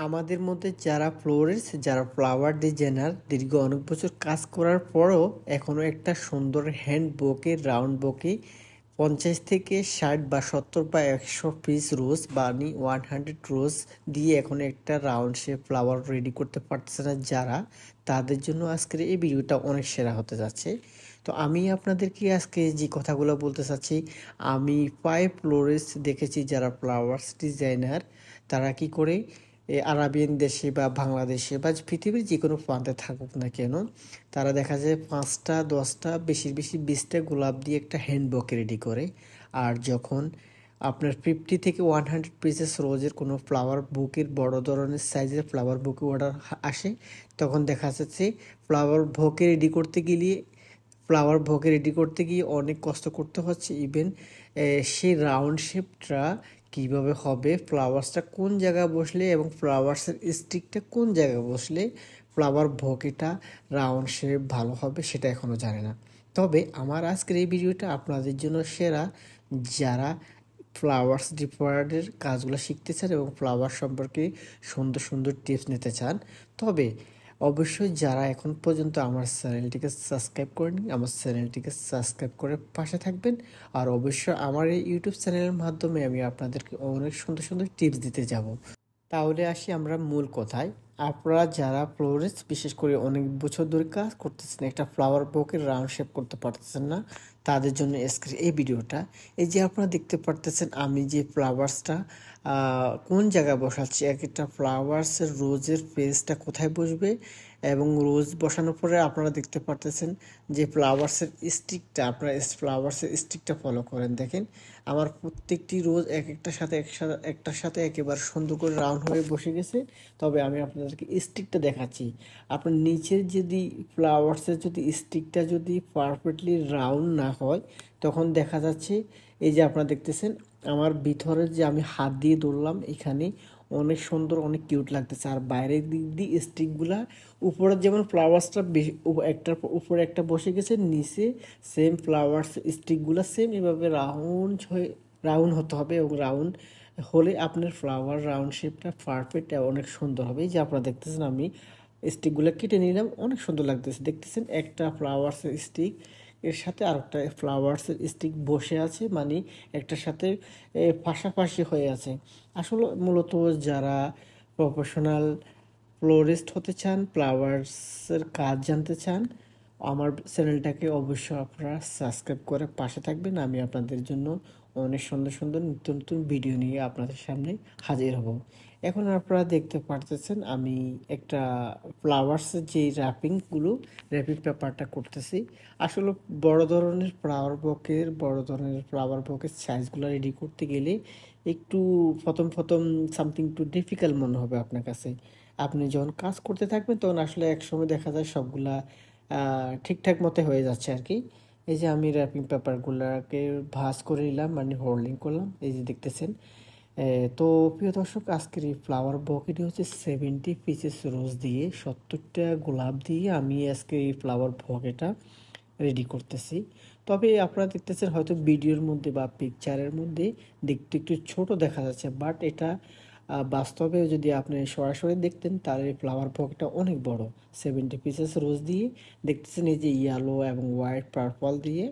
আমাদের মধ্যে যারা ফ্লোরিস্ট, যারা ফ্লাওয়ার ডিজাইনার দীর্ঘ অনেক বছর কাজ করার পরও এখনও একটা সুন্দর হ্যান্ড বোকে, রাউন্ড বোকে 50 থেকে 60 বা 70 বা 100 পিস রোজ বা 100 রোজ দিয়ে এখন একটা রাউন্ড শেপ ফ্লাওয়ার রেডি করতে পারতেছে না যারা, তাদের জন্য আজকের এই ভিডিওটা অনেক সেরা হতে যাচ্ছে। তো আমি আপনাদেরকে আজকে যে কথাগুলো বলতে চাচ্ছি, আমি 5 ফ্লোরিস্ট দেখেছি যারা ফ্লাওয়ার্স ডিজাইনার, তারা কি করে আরাবিয়ান দেশে বা বাংলাদেশে বা পৃথিবীর যে কোনো প্রান্তে থাকুক না কেন, তারা দেখা যায় 5টা 10টা বেশি বেশি 20টা গোলাপ দিয়ে একটা হ্যান্ড বকে রেডি করে। আর যখন আপনার 50 থেকে 100 পিসেস রোজের কোনো ফ্লাওয়ার বুকের বড় ধরনের সাইজের ফ্লাওয়ার বুকে অর্ডার আসে, তখন দেখা যাচ্ছে ফ্লাওয়ার ভোকে রেডি করতে গিয়ে অনেক কষ্ট করতে হচ্ছে। ইভেন সেই রাউন্ড শেপটা কীভাবে হবে, ফ্লাওয়ার্সটা কোন জায়গায় বসলে এবং ফ্লাওয়ার্সের স্টিকটা কোন জায়গায় বসলে ফ্লাওয়ার ভোকেটা রাউন্ড শেপ ভালো হবে, সেটা এখনও জানে না। তবে আমার আজকের এই ভিডিওটা আপনাদের জন্য সেরা, যারা ফ্লাওয়ার্স ডিপার্টের কাজগুলো শিখতে চান এবং ফ্লাওয়ার সম্পর্কে সুন্দর সুন্দর টিপস নিতে চান। তবে অবশ্যই যারা এখন পর্যন্ত আমার চ্যানেলটিকে সাবস্ক্রাইব করেনি, আমার চ্যানেলটিকে সাবস্ক্রাইব করে পাশে থাকবেন। আর অবশ্যই আমার এই ইউটিউব চ্যানেলের মাধ্যমে আমি আপনাদেরকে অনেক সুন্দর সুন্দর টিপস দিতে যাব। তাহলে আসি আমরা মূল কথায়। আপনারা যারা ফ্লোরিস্ট, বিশেষ করে অনেক বছর ধরে কাজ করতেছেন, একটা ফ্লাওয়ার বোকে রাউন্ড শেপ করতে পারতেছেন না, তাদের জন্য আজকের এই ভিডিওটা। এই যে আপনারা দেখতে পারতেছেন আমি যে ফ্লাওয়ার্সটা কোন জায়গায় বসাচ্ছি, এক একটা ফ্লাওয়ার্সের রোজের পেজটা কোথায় বসবে, এবং রোজ বসানোর পরে আপনারা দেখতে পারতেছেন যে ফ্লাওয়ার্সের স্টিকটা, আপনারা ফ্লাওয়ার্সের স্টিকটা ফলো করেন। দেখেন আমার প্রত্যেকটি রোজ একটার সাথে একেবারে সুন্দর করে রাউন্ড হয়ে বসে গেছে। তবে আমি আপনাদেরকে স্টিকটা দেখাচ্ছি। আপনার নিচের যদি ফ্লাওয়ার্সের যদি স্টিকটা যদি পারফেক্টলি রাউন্ড না হয়, তখন দেখা যাচ্ছে এই যে আপনারা দেখতেছেন আমার ভিতরে যে আমি হাত দিয়ে ধরলাম, এখানে অনেক সুন্দর অনেক কিউট লাগতেছে। আর বাইরের দিক দিয়ে স্টিকগুলা উপরে যেমন ফ্লাওয়ার্সটা একটার উপরে একটা বসে গেছে, নিচে সেম ফ্লাওয়ার্স স্টিকগুলা সেম এভাবে রাউন্ড হতে হবে, এবং রাউন্ড হলে আপনার ফ্লাওয়ার রাউন্ড শেপটা পারফেক্ট অনেক সুন্দর হবে। এই যে আপনারা দেখতেছেন আমি স্টিকগুলো কেটে নিলাম, অনেক সুন্দর লাগতেছে। দেখতেছেন একটা ফ্লাওয়ার্সের স্টিক এর সাথে আরেকটা ফ্লাওয়ার্সের স্টিক বসে আছে, মানে একটার সাথে পাশাপাশি হয়ে আছে। আসলে মূলত যারা প্রফেশনাল ফ্লোরিস্ট হতে চান, ফ্লাওয়ার্সের কাজ জানতে চান, আমার চ্যানেলটাকে অবশ্যই আপনারা সাবস্ক্রাইব করে পাশে থাকবেন। আমি আপনাদের জন্য অনেক সুন্দর সুন্দর নিত্য নতুন ভিডিও নিয়ে আপনাদের সামনে হাজির হব। এখন আপনারা দেখতে পারতেছেন আমি একটা ফ্লাওয়ার্সের যে র্যাপিং পেপারটা করতেছি। আসলে বড় ধরনের ফ্লাওয়ার বকের সাইজগুলো রেডি করতে গেলে একটু প্রথম সামথিং একটু ডিফিকাল্ট মনে হবে আপনার কাছে। আপনি যখন কাজ করতে থাকবেন তখন আসলে একসময় দেখা যায় সবগুলা ঠিকঠাক মতো হয়ে যাচ্ছে আর কি। এই যে আমি র্যাপিং পেপারগুলোকে ভাঁজ করে নিলাম, মানে হোল্ডিং করলাম, এই যে দেখতেছেন। তো প্রিয় দর্শক, আজকের এই ফ্লাওয়ার বকেটি হচ্ছে 70 পিসেস রোজ দিয়ে 70টা গোলাপ দিয়ে আমি আজকে এই ফ্লাওয়ার বকেটা রেডি করতেছি। তবে আপনারা দেখতেছেন হয়তো ভিডিওর মধ্যে বা পিকচারের মধ্যে দেখতে একটু ছোট দেখা যাচ্ছে, বাট এটা বাস্তবে যদি আপনি সরাসরি দেখতেন তাহলে ফ্লাওয়ার বকটা অনেক বড়। 70 পিসেস রোজ দিয়ে দেখতেছেন, এই যে ইয়েলো এবং হোয়াইট পার্পল দিয়ে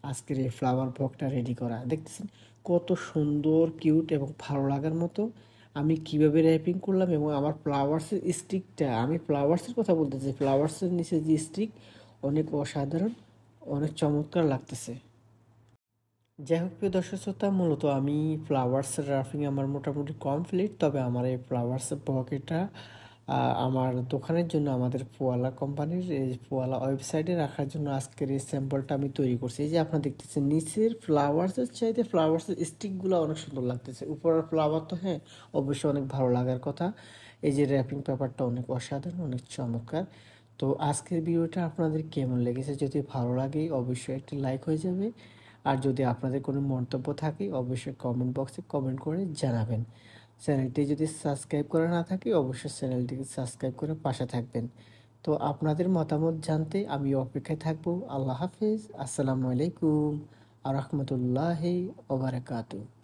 আজকের এই ফ্লাওয়ার বকটা রেডি করা। দেখতেছেন কত সুন্দর, কিউট এবং ভালো লাগার মতো। আমি কিভাবে র্যাপিং করলাম এবং আমার ফ্লাওয়ার্সের স্টিকটা, আমি ফ্লাওয়ার্সের কথা বলতেছি, ফ্লাওয়ার্সের নিচে যে স্টিক অনেক অসাধারণ, অনেক চমৎকার লাগতেছে। যাই হোক প্রিয় দর্শক শ্রোতা, মূলত আমি ফ্লাওয়ার্সের রাফিং আমার মোটামুটি কমপ্লিট। তবে আমার এই ফ্লাওয়ার্সের পকেটটা আমার দোকানের জন্য, আমাদের পোয়ালা কোম্পানির এই পোয়ালা ওয়েবসাইটে রাখার জন্য আজকের এই স্যাম্পলটা আমি তৈরি করছি। এই যে আপনারা দেখতেছেন নিচের ফ্লাওয়ার্সের চাইতে ফ্লাওয়ার্সের স্টিকগুলো অনেক সুন্দর লাগতেছে। উপরের ফ্লাওয়ার তো হ্যাঁ অবশ্যই অনেক ভালো লাগার কথা। এই যে র্যাপিং পেপারটা অনেক অসাধারণ, অনেক চমৎকার। তো আজকের ভিডিওটা আপনাদের কেমন লেগেছে, যদি ভালো লাগে অবশ্যই একটি লাইক হয়ে যাবে। আর যদি আপনাদের কোনো মন্তব্য থাকে অবশ্যই কমেন্ট বক্সে কমেন্ট করে জানাবেন। চ্যানেলটি যদি সাবস্ক্রাইব করা না থাকে অবশ্যই চ্যানেলটিকে সাবস্ক্রাইব করে পাশে থাকবেন। তো আপনাদের মতামত জানতে আমি অপেক্ষায় থাকবো। আল্লাহ হাফেজ, আসসালামু আলাইকুম আ রহমতুল্লাহি ওয়া বারাকাতুহু।